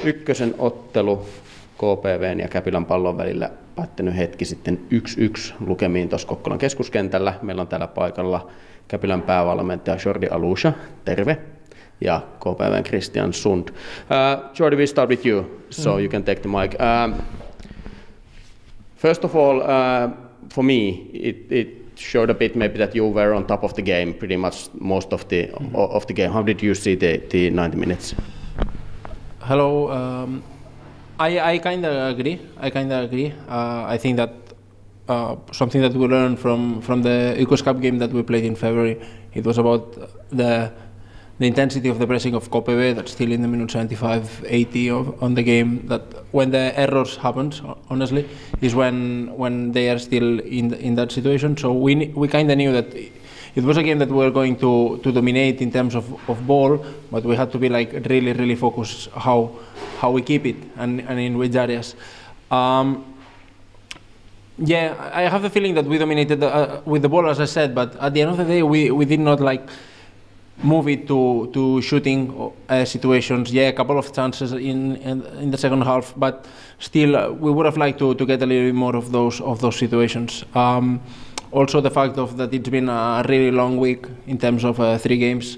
Ykkösen ottelu KPVn ja Käpylän pallon välillä päättynyt hetki sitten 1-1 lukemiin tuossa Kokkolan keskuskentällä. Meillä on täällä paikalla Käpylän päävalmentaja Jordi Aluja, terve, ja KPVn Christian Sund. Jordi, we start with you, so you can take the mic. First of all, for me, it showed a bit maybe that you were on top of the game pretty much most of the game. How did you see the 90 minutes? Hello. I kind of agree. I think that something that we learned from the Ykkös Cup game that we played in February, it was about the intensity of the pressing of KPV. That's still in the minute 75, 80 on the game. That when the errors happens, honestly, is when they are still in that situation. So we kind of knew that it was a game that we were going to dominate in terms of ball, but we had to be like really focused how we keep it and in which areas. Yeah, I have the feeling that we dominated with the ball, as I said, but at the end of the day, we did not like move it to shooting situations. Yeah, a couple of chances in the second half, but still we would have liked to get a little bit more of those situations. Also the fact that it's been a really long week in terms of 3 games,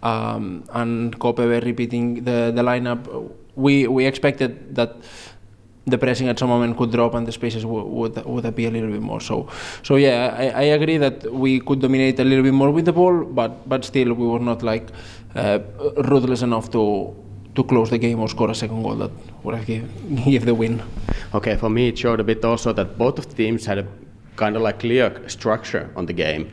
and KPV repeating the lineup, we expected that the pressing at some moment could drop and the spaces would appear a little bit more. So yeah, I agree that we could dominate a little bit more with the ball, but still we were not like ruthless enough to close the game or score a second goal that would have give the win. Okay, for me it showed a bit also that both of the teams had a kind of like clear structure on the game,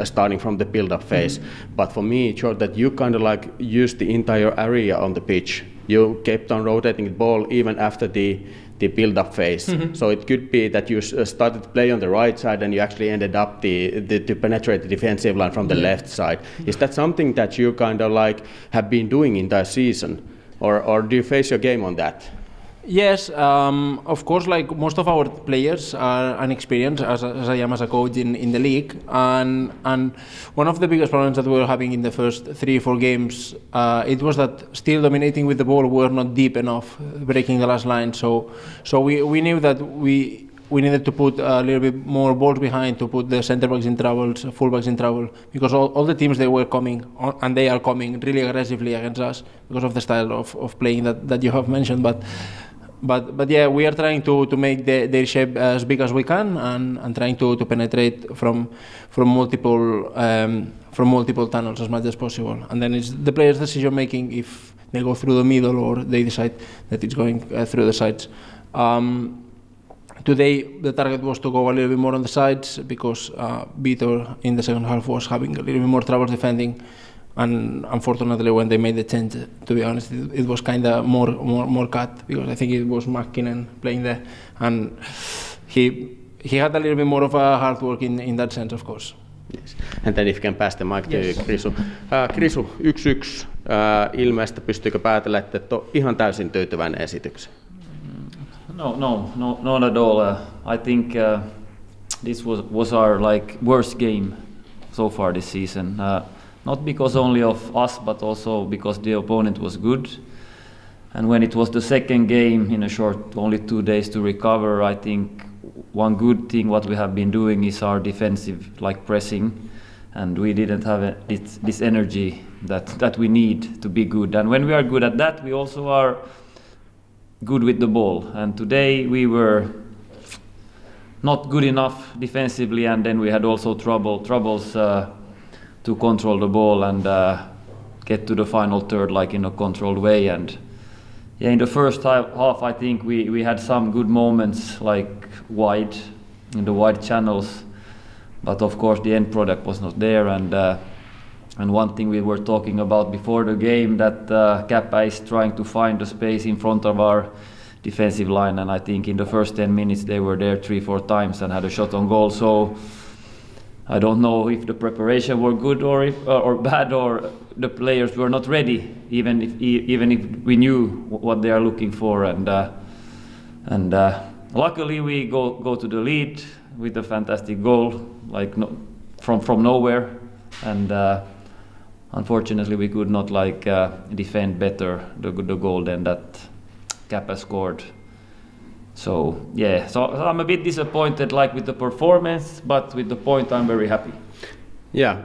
starting from the build-up phase. But for me it showed that you kind of like used the entire area on the pitch. You kept on rotating the ball even after the build-up phase. So it could be that you started to play on the right side and you actually ended up to penetrate the defensive line from the left side. Is that something that you kind of like have been doing in the season, or do you face your game on that? Yes, of course, like most of our players are inexperienced, as I am as a coach in the league, and one of the biggest problems that we were having in the first 3-4 games, it was that still dominating with the ball, we were not deep enough, breaking the last line. So we knew that we needed to put a little bit more balls behind to put the centre backs in trouble, full backs in trouble, because all the teams, they were coming and they are coming really aggressively against us because of the style of playing that you have mentioned. But yeah, we are trying to make their shape as big as we can and trying to penetrate from multiple tunnels as much as possible. And then it's the players' decision making if they go through the middle or they decide that it's going through the sides. Today the target was to go a little bit more on the sides because Vitor in the second half was having a little bit more trouble defending. And unfortunately, when they made the change, to be honest, it was kind of more cut because I think it was Mäkkinen playing there, and he had a little bit more of a hard work in that sense, of course. Yes. And then if you can pass the mic to Krisu. Krisu, 1-1 ilmeistä, pystyykö päätellä, että et ole ihan täysin tyytyväinen esitykseen? No, not at all. I think this was our like worst game so far this season. Not because only of us, but also because the opponent was good. And when it was the second game in a short, only 2 days to recover, I think one good thing what we have been doing is our defensive like pressing, and we didn't have this energy that we need to be good. And when we are good at that, we also are good with the ball. And today we were not good enough defensively, and then we had also troubles to control the ball and get to the final third like in a controlled way. And yeah, in the first half I think we had some good moments like wide in the wide channels, but of course the end product was not there. And one thing we were talking about before the game, that KäPa is trying to find the space in front of our defensive line, and I think in the first 10 minutes they were there 3-4 times and had a shot on goal. So I don't know if the preparation were good or bad, or the players were not ready, even if we knew what they are looking for. And luckily we go to the lead with a fantastic goal, like from nowhere. And unfortunately we could not like defend better the goal than that. KäPa scored. So yeah, so I'm a bit disappointed like with the performance, but with the point I'm very happy. Yeah,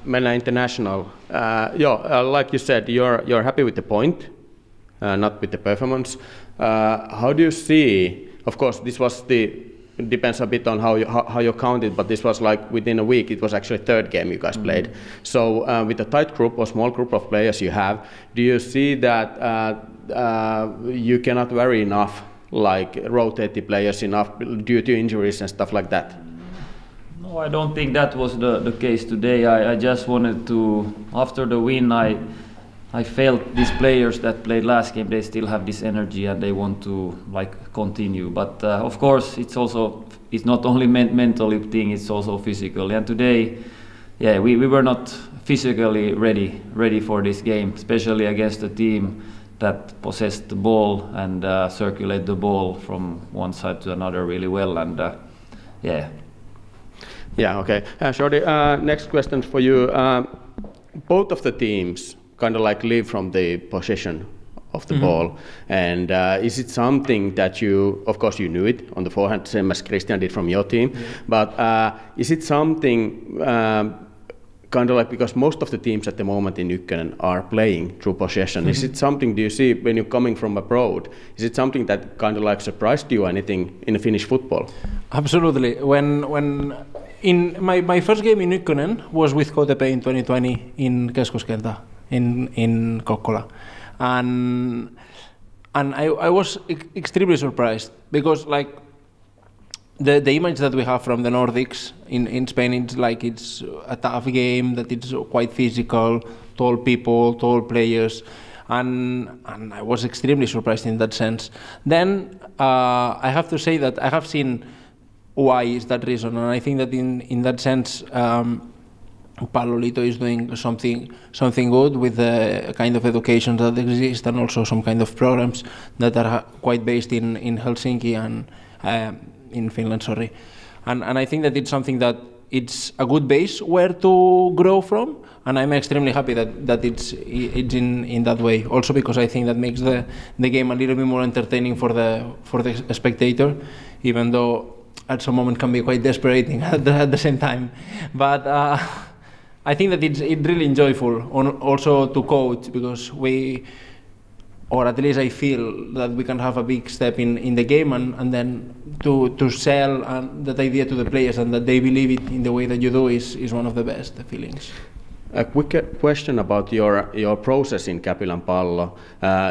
mennään international. Like you said, you're happy with the point, not with the performance. How do you see? Of course, this was depends a bit on how you count it, but this was like within a week. It was actually third game you guys played. So with a tight group or small group of players you have, do you see that you cannot vary enough, like rotate the players enough due to injuries and stuff like that? No, I don't think that was the case today. I just wanted to, after the win, I felt these players that played last game, they still have this energy and they want to like continue. But of course, it's not only mentally thing, it's also physically. And today, yeah, we were not physically ready for this game, especially against a team that possessed the ball and circulate the ball from one side to another really well. And yeah. Yeah, okay. Jordi, next question for you. Both of the teams kind of like live from the possession of the ball. And is it something that of course you knew it on the forehand, same as Christian did from your team, but is it something kind of like, because most of the teams at the moment in Ykkönen are playing through possession, is it something, do you see when you're coming from abroad, is it something that kind of like surprised you or anything in Finnish football? Absolutely. When in my first game in Ykkönen was with KPV in 2020 in Keskuskentä in Kokkola, and I was extremely surprised because like the image that we have from the Nordics in Spain, it's a tough game, that it's quite physical, tall people, tall players, and I was extremely surprised in that sense. Then I have to say that I have seen why is that reason, and I think that in that sense Palolito is doing something good with the kind of education that exists, and also some kind of programs that are quite based in Helsinki and in Finland, sorry. And I think that it's something that it's a good base where to grow from, and I'm extremely happy that it's in that way. Also because I think that makes the game a little bit more entertaining for the spectator, even though at some moment can be quite desperate at the same time. But I think that it's really enjoyable also to coach, because or at least I feel that we can have a big step in the game, and then to sell that idea to the players and that they believe it in the way that you do is one of the best feelings. A quick question about your process in Käpylän Pallo.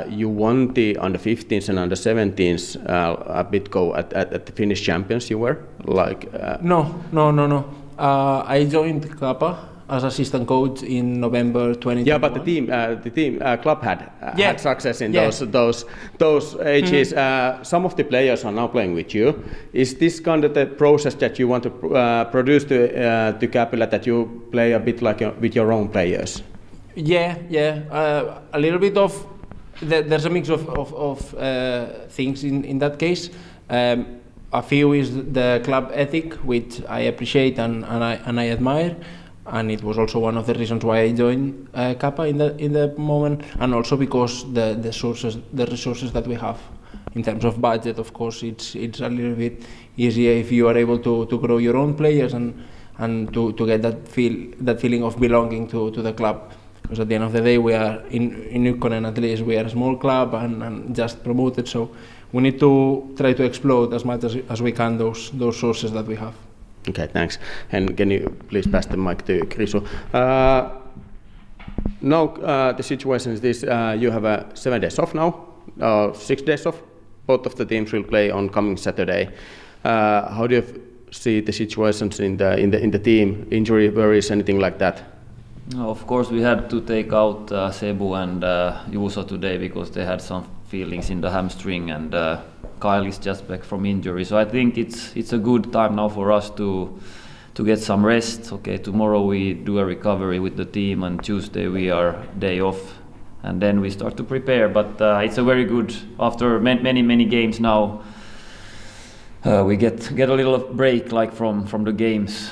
You won the under 15s and under 17s a bit go at the Finnish champions. You were like No. I joined KäPa as assistant coach in November 2021. Yeah, but the team club had success in those ages. Some of the players are now playing with you. Is this kind of the process that you want to produce to Käpylä, that you play a bit like with your own players? Yeah. A little bit of there's a mix of things in that case. A few is the club ethic, which I appreciate and I admire. And it was also one of the reasons why I joined KäPa in the moment, and also because the resources that we have in terms of budget. Of course, it's a little bit easier if you are able to grow your own players and to get that feeling of belonging to the club. Because at the end of the day, we are in Ykkönen, at least we are a small club and just promoted, so we need to try to explode as much as we can those sources that we have. Okay, thanks. And can you please pass the mic to Krisu? Now the situation is this: you have 7 days off now, 6 days off. Both of the teams will play on coming Saturday. How do you see the situations in the team? Injury, worries, anything like that? Of course, we had to take out Sebu and Juuso today because they had some feelings in the hamstring, and Kyle is just back from injury. So I think it's a good time now for us to get some rest. Okay, tomorrow we do a recovery with the team, and Tuesday we are day off, and then we start to prepare. But it's a very good, after many games now, we get a little break like from the games,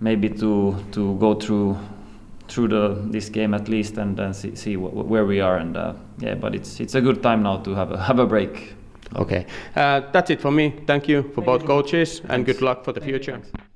maybe to go through through this game at least, and then see where we are. And but it's a good time now to have a break. Okay, that's it for me. Thank you for both coaches, and good luck for the future. Thanks.